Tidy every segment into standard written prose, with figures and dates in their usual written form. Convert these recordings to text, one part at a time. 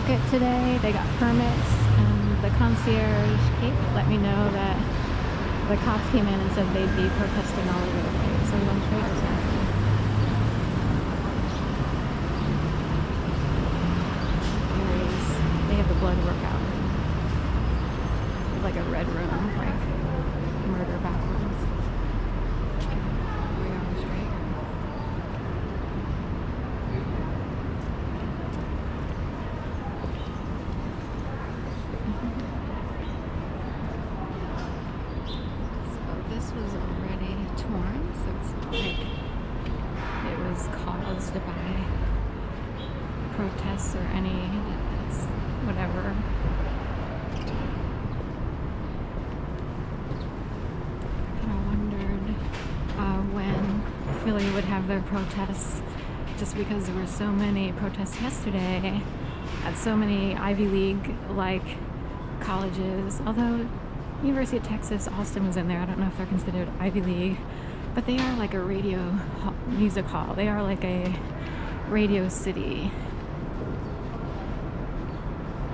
market today. They got permits, and the concierge Kate let me know that the cops came in and said they'd be protesting all over the place. So we're going straight or something. They have the blood workout. Like a red room, like murder backwards. We're going straight. So this was already torn, so it's not like it was caused by protests or any whatever. Philly would have their protests, just because there were so many protests yesterday at so many Ivy League like colleges. Although University of Texas, Austin was in there. I don't know if they're considered Ivy League, but they are like a music hall. They are like a radio city.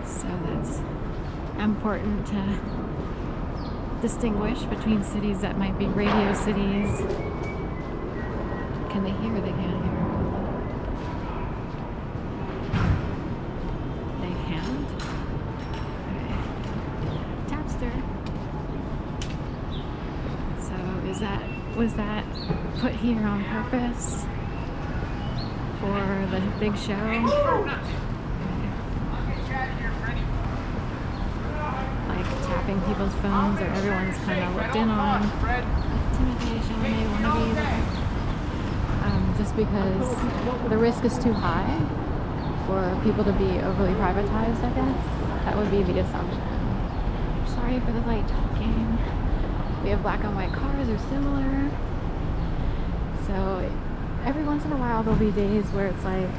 So that's important to distinguish between cities that might be radio cities. Can they hear or they can't hear? They can't? Okay. Tapster. So was that put here on purpose for the big show? Like tapping people's phones, or everyone's kind of looked in on. Intimidation, they want to be there. Just because the risk is too high for people to be overly privatized, I guess. That would be the assumption. Sorry for the light talking. We have black and white cars or similar. So every once in a while there'll be days where it's like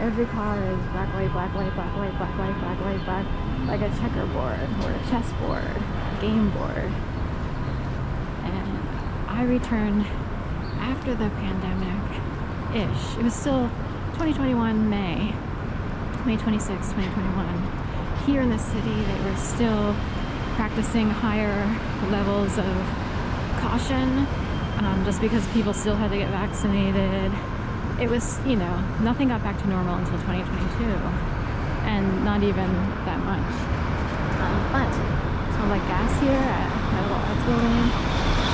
every car is black, white, black, white, black, white, black, white, black, white, black, like a checkerboard or a chessboard, game board. And I returned after the pandemic-ish. It was still 2021 May 26, 2021. Here in the city, they were still practicing higher levels of caution, just because people still had to get vaccinated. It was, nothing got back to normal until 2022, and not even that much. But it smelled like gas here at my little arts building,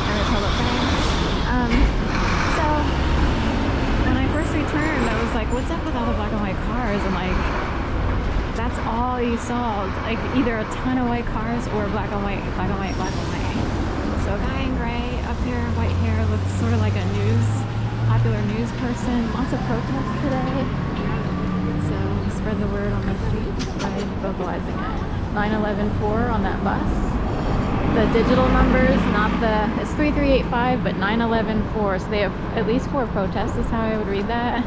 and the public bank. So when I first returned, I was like, what's up with all the black and white cars? And like, that's all you saw, like either a ton of white cars or black and white, black and white, black and white. So a guy in gray up here, white hair, looks sort of like a popular news person. Lots of protests today. So spread the word on the streets by vocalizing it. 911-4 on that bus. The digital numbers, it's 3385, but 911-4. So they have at least 4 protests, is how I would read that.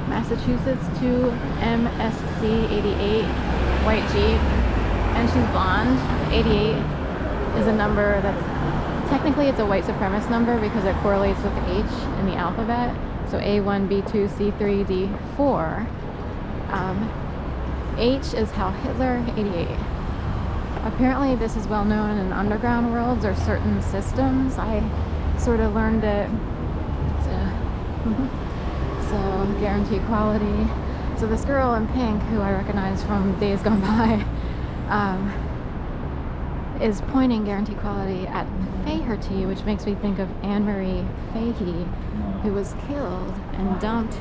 Massachusetts 2 MSC 88, white Jeep, and she's blonde. 88 is a number that's, technically it's a white supremacist number because it correlates with H in the alphabet. So A1, B2, C3, D4. H is Heil Hitler, 88. Apparently this is well known in underground worlds or certain systems. I sort of learned it. So guarantee equality. So this girl in pink, who I recognize from days gone by, is pointing guarantee equality at Faherty, which makes me think of Anne Marie Fahey, who was killed and dumped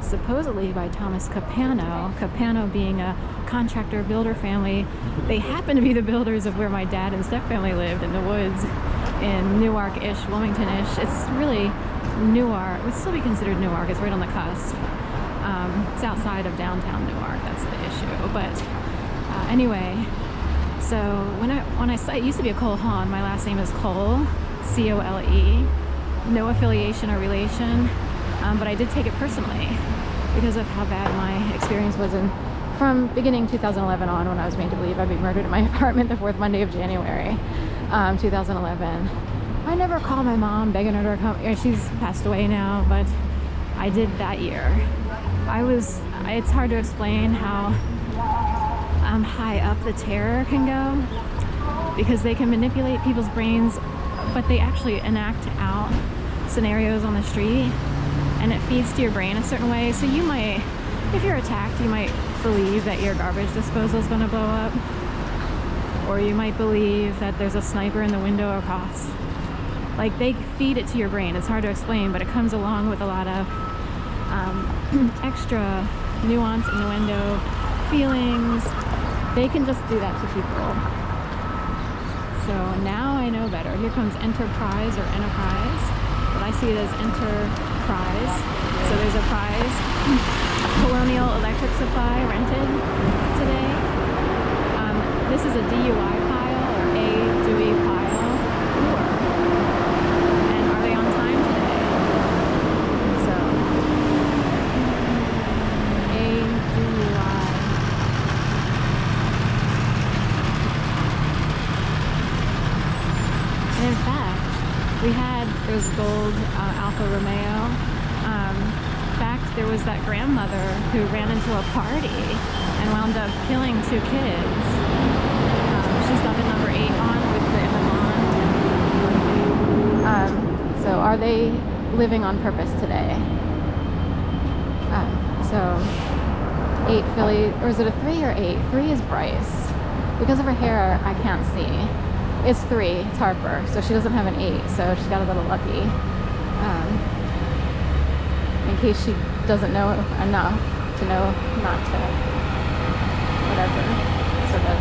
supposedly by Thomas Capano. Capano being a contractor builder family. They happen to be the builders of where my dad and stepfamily lived, in the woods in Newark-ish, Wilmington-ish. It's really Newark. It would still be considered Newark. It's right on the cusp. It's outside of downtown Newark. That's the issue. But anyway, so when I it used to be a Cole Hahn. My last name is Cole, C-O-L-E. No affiliation or relation, but I did take it personally because of how bad my experience was from beginning 2011 on, when I was made to believe I'd be murdered in my apartment the 4th Monday of January, 2011. I never called my mom begging her to come. She's passed away now, but I did that year. I was it's hard to explain how high up the terror can go, because they can manipulate people's brains, but they actually enact out scenarios on the street, and it feeds to your brain a certain way. So you might, if you're attacked, you might believe that your garbage disposal is going to blow up, or you might believe that there's a sniper in the window across. Like, they feed it to your brain. It's hard to explain, but it comes along with a lot of extra nuance, innuendo, feelings. They can just do that to people. So now I know better. Here comes Enterprise or Enterprise, but I see it as Enterprise. So there's a prize. Colonial Electric Supply rented today. This is a DUI pile or a Dewey pile. And are they on time today? So a DUI. And in fact, there was gold Alfa Romeo. In fact, there was that grandmother who ran into a party and wound up killing 2 kids. She's got the number 8 on with the Amazon. So are they living on purpose today? So 8 Philly, or is it a 3 or 8? 3 is Bryce. Because of her hair, I can't see. It's 3, it's Harper, so she doesn't have an 8, so she got a little lucky. In case she doesn't know enough to know not to, whatever, sort of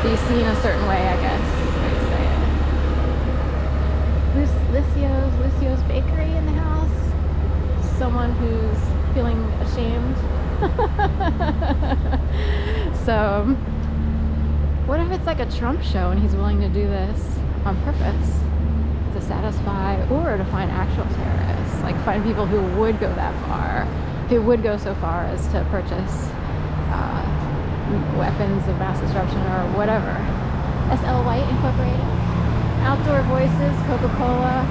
be seen a certain way, I guess is the way to say it. Lucio's Bakery in the house. Someone who's feeling ashamed. So, what if it's like a Trump show and he's willing to do this on purpose to satisfy or to find actual terrorists? Like, find people who would go that far, who would go so far as to purchase weapons of mass destruction or whatever. SL White Incorporated. Outdoor Voices, Coca-Cola.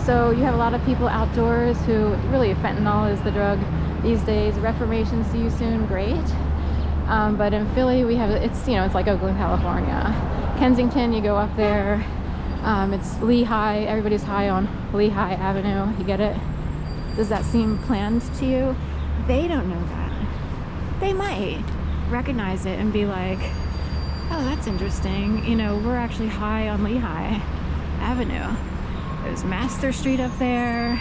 So you have a lot of people outdoors who, really, fentanyl is the drug these days. Reformation, see you soon, great. But in Philly, we have, it's like Oakland, California. Kensington, you go up there. It's Lehigh, everybody's high on Lehigh Avenue, you get it? Does that seem planned to you? They don't know that. They might recognize it and be like, oh, that's interesting. We're actually high on Lehigh Avenue. There's Master Street up there.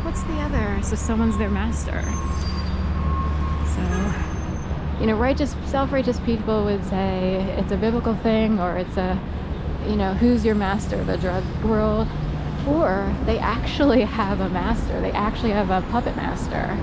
What's the other? So someone's their master. So, self-righteous people would say it's a biblical thing, or it's a, who's your master, the drug world? Or they actually have a master. They actually have a puppet master.